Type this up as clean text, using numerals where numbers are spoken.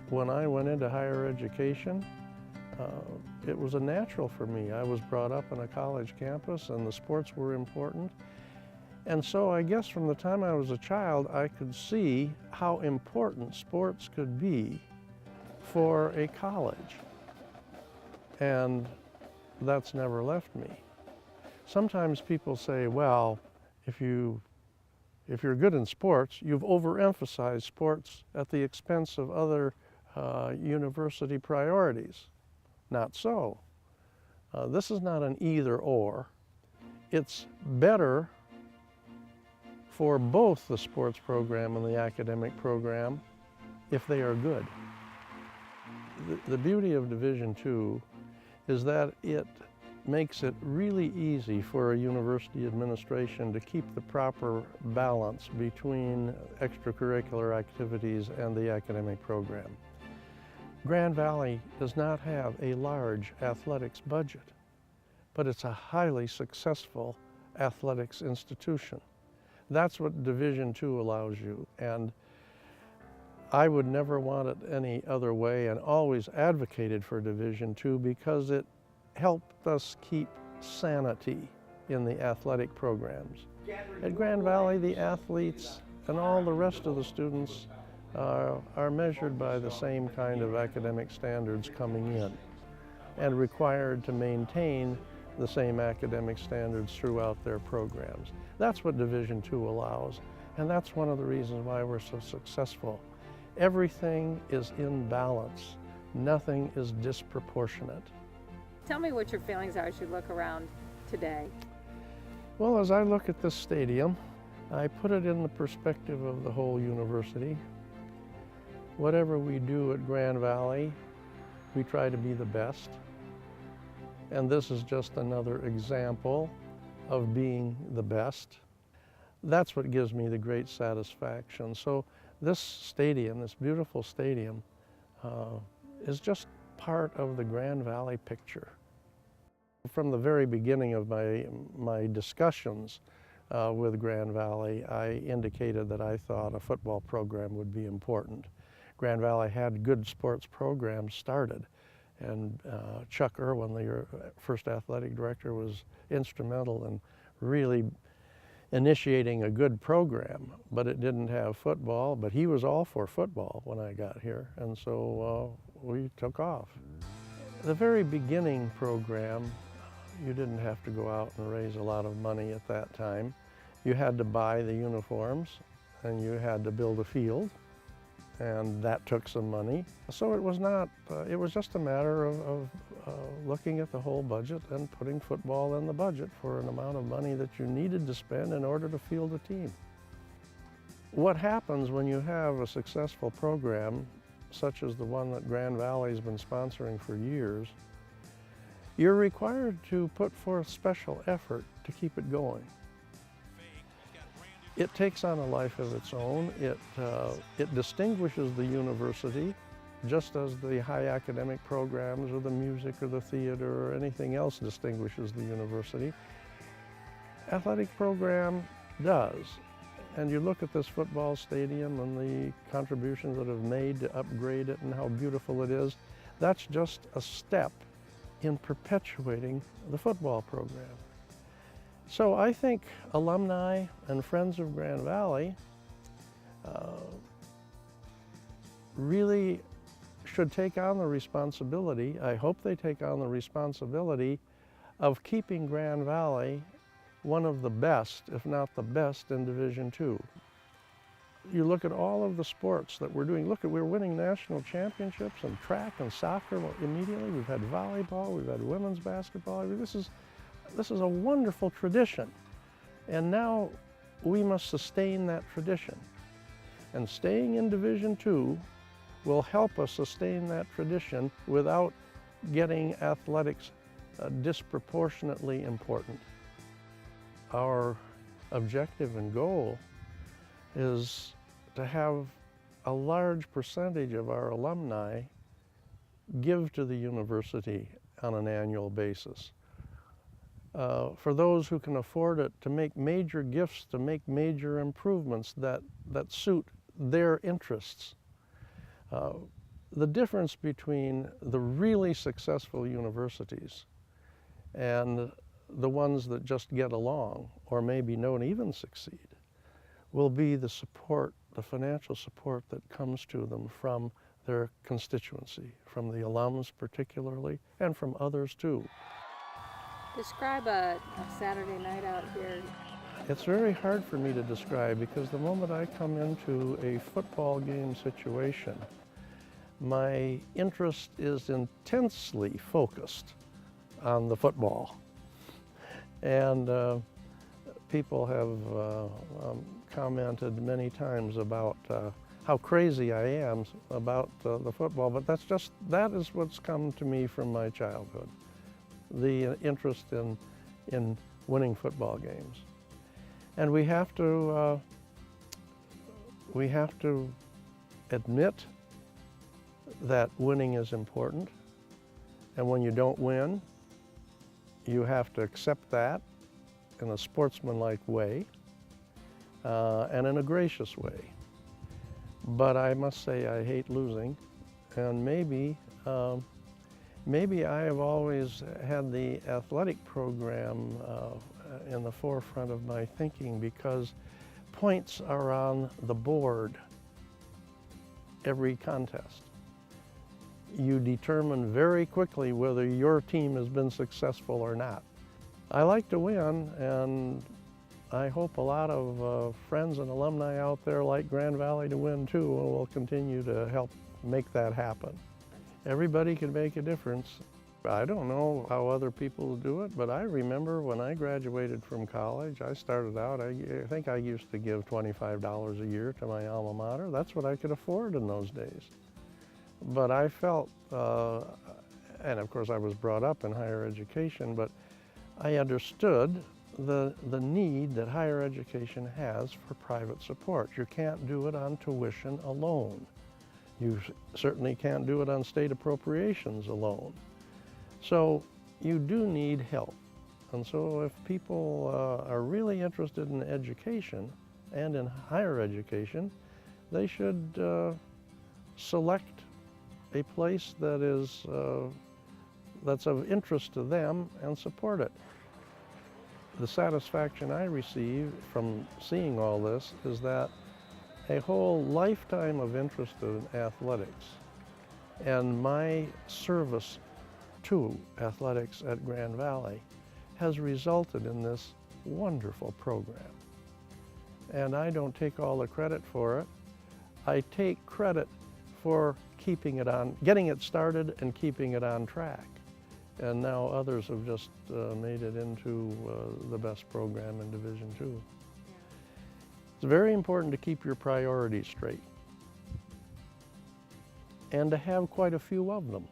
When I went into higher education, it was a natural for me. I was brought up on a college campus and the sports were important. And so I guess from the time I was a child, I could see how important sports could be for a college. And that's never left me. Sometimes people say, well, if you're good in sports, you've overemphasized sports at the expense of other university priorities. Not so. This is not an either or. It's better for both the sports program and the academic program if they are good. The beauty of Division II is that it makes it really easy for a university administration to keep the proper balance between extracurricular activities and the academic program. Grand Valley does not have a large athletics budget, but it's a highly successful athletics institution. That's what Division II allows you, and I would never want it any other way and always advocated for Division II because it helped us keep sanity in the athletic programs. At Grand Valley, the athletes and all the rest of the students are measured by the same kind of academic standards coming in and required to maintain the same academic standards throughout their programs. That's what Division II allows, and that's one of the reasons why we're so successful. Everything is in balance. Nothing is disproportionate. Tell me what your feelings are as you look around today. Well, as I look at this stadium, I put it in the perspective of the whole university. Whatever we do at Grand Valley, we try to be the best. And this is just another example of being the best. That's what gives me the great satisfaction. So this stadium, this beautiful stadium, is just part of the Grand Valley picture. From the very beginning of my discussions with Grand Valley, I indicated that I thought a football program would be important. Grand Valley had good sports programs started, and Chuck Irwin, the first athletic director, was instrumental in really initiating a good program, but it didn't have football, but he was all for football when I got here, and so we took off. The very beginning program, you didn't have to go out and raise a lot of money at that time. You had to buy the uniforms and you had to build a field, and that took some money. So it was not, it was just a matter of looking at the whole budget and putting football in the budget for an amount of money that you needed to spend in order to field a team. What happens when you have a successful program, such as the one that Grand Valley's been sponsoring for years, you're required to put forth special effort to keep it going. It takes on a life of its own. It distinguishes the university, just as the high academic programs or the music or the theater or anything else distinguishes the university. Athletic program does. And you look at this football stadium and the contributions that have made to upgrade it and how beautiful it is. That's just a step in perpetuating the football program. So I think alumni and friends of Grand Valley really should take on the responsibility, I hope they take on the responsibility, of keeping Grand Valley one of the best, if not the best, in Division II. You look at all of the sports that we're doing. Look, we're winning national championships in track and soccer immediately. We've had volleyball, we've had women's basketball. I mean, this is a wonderful tradition. And now we must sustain that tradition. And staying in Division II will help us sustain that tradition without getting athletics disproportionately important. Our objective and goal is to have a large percentage of our alumni give to the university on an annual basis. For those who can afford it, to make major gifts, to make major improvements that suit their interests. The difference between the really successful universities and the ones that just get along or maybe don't even succeed will be the support, the financial support that comes to them from their constituency, from the alums particularly, and from others too. Describe a Saturday night out here. It's very hard for me to describe because the moment I come into a football game situation, my interest is intensely focused on the football. And people have commented many times about how crazy I am about the football, but that is what's come to me from my childhood, the interest in winning football games. And we have to admit that winning is important, and when you don't win, you have to accept that in a sportsmanlike way and in a gracious way. But I must say I hate losing, and maybe I have always had the athletic program in the forefront of my thinking because points are on the board every contest. You determine very quickly whether your team has been successful or not. I like to win, and I hope a lot of friends and alumni out there like Grand Valley to win too, and will continue to help make that happen. Everybody can make a difference. I don't know how other people do it, but I remember when I graduated from college, I started out, I think I used to give $25 a year to my alma mater. That's what I could afford in those days. But I felt, and of course I was brought up in higher education, but I understood the need that higher education has for private support. You can't do it on tuition alone. You certainly can't do it on state appropriations alone. So you do need help. And so if people are really interested in education and in higher education, they should select a place that is that's of interest to them and support it. The satisfaction I receive from seeing all this is that a whole lifetime of interest in athletics and my service to athletics at Grand Valley has resulted in this wonderful program. And I don't take all the credit for it. I take credit for keeping it on, getting it started and keeping it on track. And now others have just made it into the best program in Division II. Yeah. It's very important to keep your priorities straight and to have quite a few of them.